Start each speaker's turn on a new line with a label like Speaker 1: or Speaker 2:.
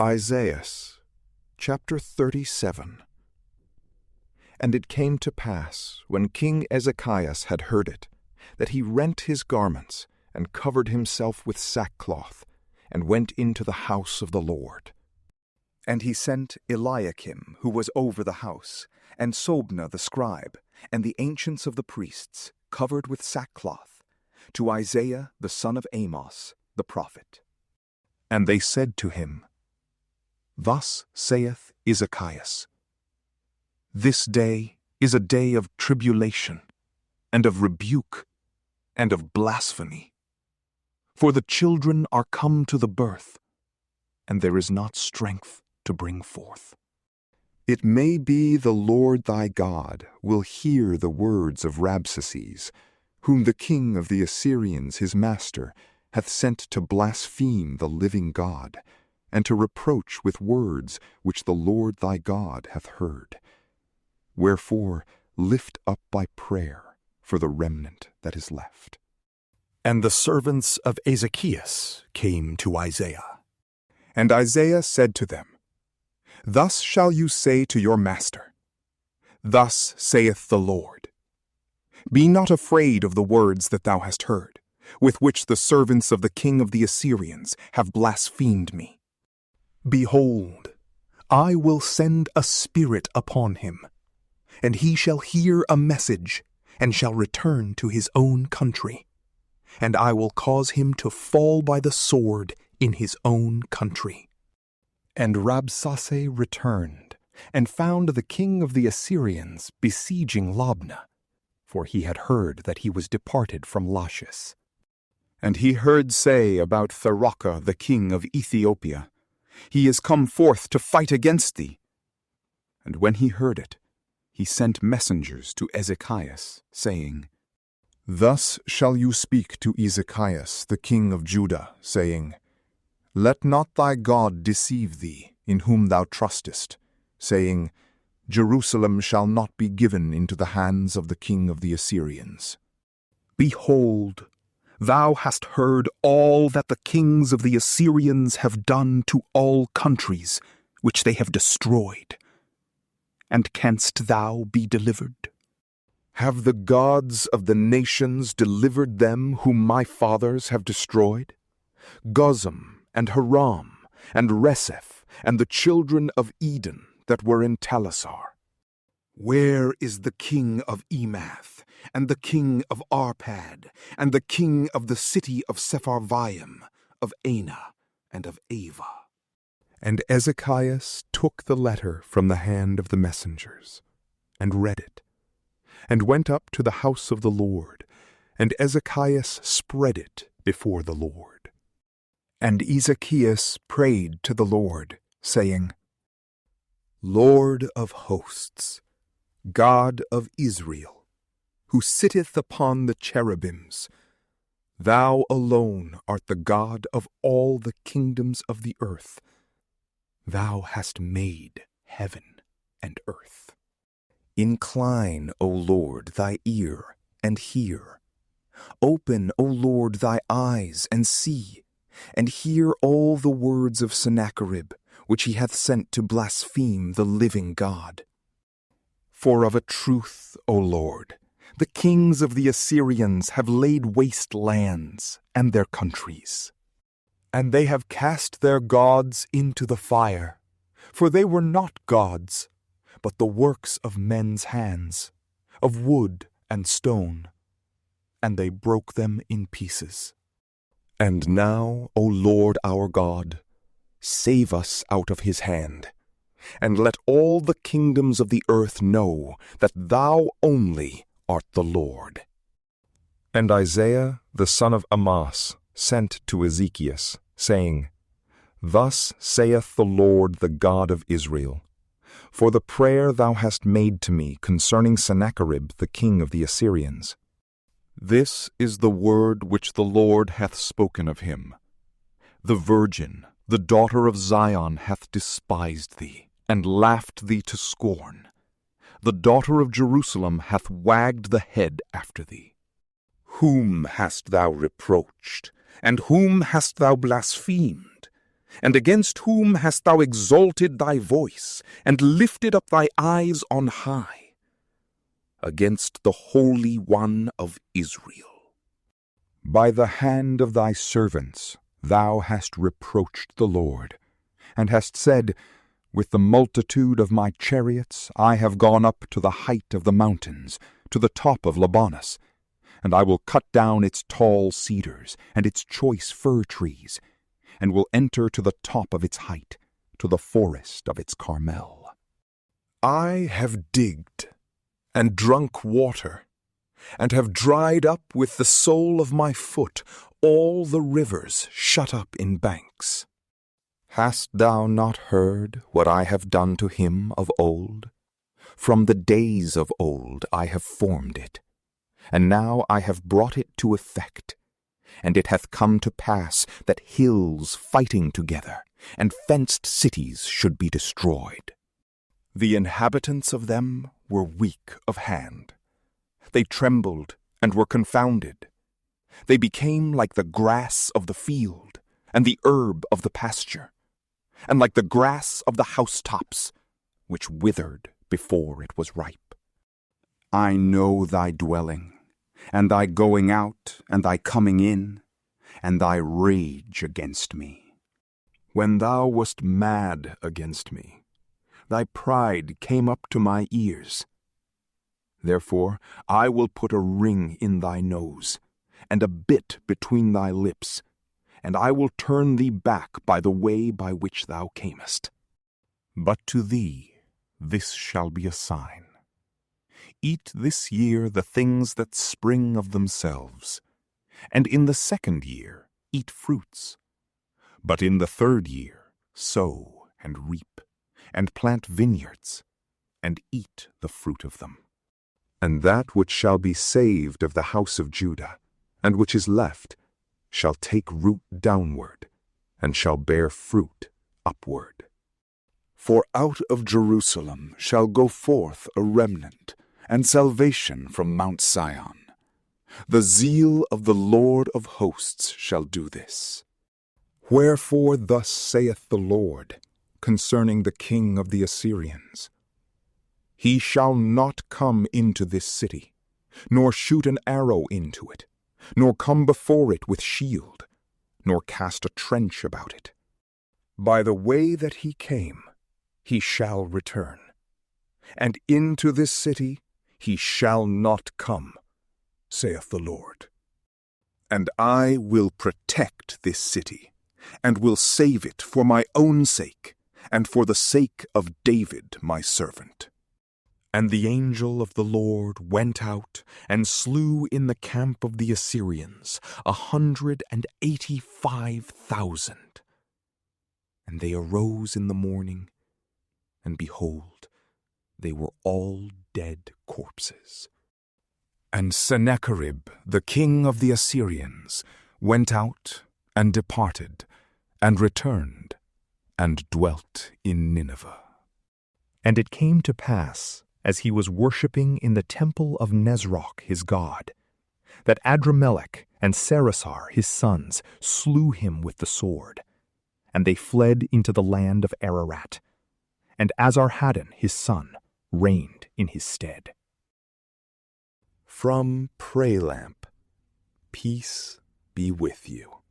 Speaker 1: Isaias, chapter 37. And it came to pass, when King Ezechias had heard it, that he rent his garments, and covered himself with sackcloth, and went into the house of the Lord.
Speaker 2: And he sent Eliakim, who was over the house, and Sobna the scribe, and the ancients of the priests, covered with sackcloth, to Isaiah the son of Amos, the prophet.
Speaker 1: And they said to him, Thus saith Ezechias, This day is a day of tribulation, and of rebuke, and of blasphemy. For the children are come to the birth, and there is not strength to bring forth. It may be the Lord thy God will hear the words of Rabsaces, whom the king of the Assyrians his master hath sent to blaspheme the living God, and to reproach with words which the Lord thy God hath heard. Wherefore lift up thy prayer for the remnant that is left.
Speaker 3: And the servants of Ezechias came to Isaiah.
Speaker 4: And Isaiah said to them, Thus shall you say to your master, Thus saith the Lord, Be not afraid of the words that thou hast heard, with which the servants of the king of the Assyrians have blasphemed me. Behold, I will send a spirit upon him, and he shall hear a message, and shall return to his own country. And I will cause him to fall by the sword in his own country.
Speaker 3: And Rabsaces returned, and found the king of the Assyrians besieging Labna, for he had heard that he was departed from Lachish.
Speaker 4: And he heard say about Tharaka the king of Ethiopia, He is come forth to fight against thee. And when he heard it, he sent messengers to Ezechias, saying, Thus shall you speak to Ezechias the king of Judah, saying, Let not thy God deceive thee, in whom thou trustest, saying, Jerusalem shall not be given into the hands of the king of the Assyrians. Behold, thou hast heard all that the kings of the Assyrians have done to all countries, which they have destroyed. And canst thou be delivered? Have the gods of the nations delivered them whom my fathers have destroyed? Gozam, and Haram, and Reseph, and the children of Eden that were in Telassar. Where is the king of Emath, and the king of Arpad, and the king of the city of Sepharvaim, of Anah, and of Ava? And Ezechias took the letter from the hand of the messengers, and read it, and went up to the house of the Lord, and Ezechias spread it before the Lord. And Ezechias prayed to the Lord, saying, Lord of hosts, God of Israel, who sitteth upon the cherubims, thou alone art the God of all the kingdoms of the earth. Thou hast made heaven and earth. Incline, O Lord, thy ear, and hear. Open, O Lord, thy eyes, and see, and hear all the words of Sennacherib, which he hath sent to blaspheme the living God. For of a truth, O Lord, the kings of the Assyrians have laid waste lands and their countries. And they have cast their gods into the fire, for they were not gods, but the works of men's hands, of wood and stone, and they broke them in pieces. And now, O Lord our God, save us out of his hand, and let all the kingdoms of the earth know that thou only art the Lord. And Isaiah the son of Amoz sent to Ezechias, saying, Thus saith the Lord the God of Israel, For the prayer thou hast made to me concerning Sennacherib the king of the Assyrians, this is the word which the Lord hath spoken of him. The virgin, the daughter of Zion, hath despised thee, and laughed thee to scorn. The daughter of Jerusalem hath wagged the head after thee. Whom hast thou reproached, and whom hast thou blasphemed?
Speaker 5: And against whom hast thou exalted thy voice, and lifted up thy eyes on high? Against the Holy One of Israel.
Speaker 4: By the hand of thy servants thou hast reproached the Lord, and hast said, With the multitude of my chariots I have gone up to the height of the mountains, to the top of Libanus, and I will cut down its tall cedars and its choice fir trees, and will enter to the top of its height, to the forest of its Carmel.
Speaker 1: I have digged and drunk water, and have dried up with the sole of my foot all the rivers shut up in banks.
Speaker 2: Hast thou not heard what I have done to him of old? From the days of old I have formed it, and now I have brought it to effect. And it hath come to pass that hills fighting together, and fenced cities should be destroyed.
Speaker 1: The inhabitants of them were weak of hand. They trembled and were confounded. They became like the grass of the field, and the herb of the pasture, and like the grass of the housetops, which withered before it was ripe.
Speaker 4: I know thy dwelling, and thy going out, and thy coming in, and thy rage against me.
Speaker 1: When thou wast mad against me, thy pride came up to my ears. Therefore I will put a ring in thy nose, and a bit between thy lips, and I will turn thee back by the way by which thou camest. But to thee this shall be a sign. Eat this year the things that spring of themselves, and in the 2nd year eat fruits. But in the 3rd year sow and reap, and plant vineyards, and eat the fruit of them. And that which shall be saved of the house of Judah, and which is left, shall take root downward, and shall bear fruit upward.
Speaker 5: For out of Jerusalem shall go forth a remnant, and salvation from Mount Sion. The zeal of the Lord of hosts shall do this.
Speaker 1: Wherefore thus saith the Lord concerning the king of the Assyrians, He shall not come into this city, nor shoot an arrow into it, nor come before it with shield, nor cast a trench about it. By the way that he came, he shall return, and into this city he shall not come, saith the Lord. And I will protect this city, and will save it for my own sake, and for the sake of David my servant. And the angel of the Lord went out and slew in the camp of the Assyrians 185,000. And they arose in the morning, and behold, they were all dead corpses. And Sennacherib, the king of the Assyrians, went out and departed, and returned, and dwelt in Nineveh.
Speaker 3: And it came to pass, as he was worshipping in the temple of Nesroch his god, that Adramelech and Sarasar his sons slew him with the sword, and they fled into the land of Ararat, and Asarhaddon his son reigned in his stead.
Speaker 1: From PrayLamp, peace be with you.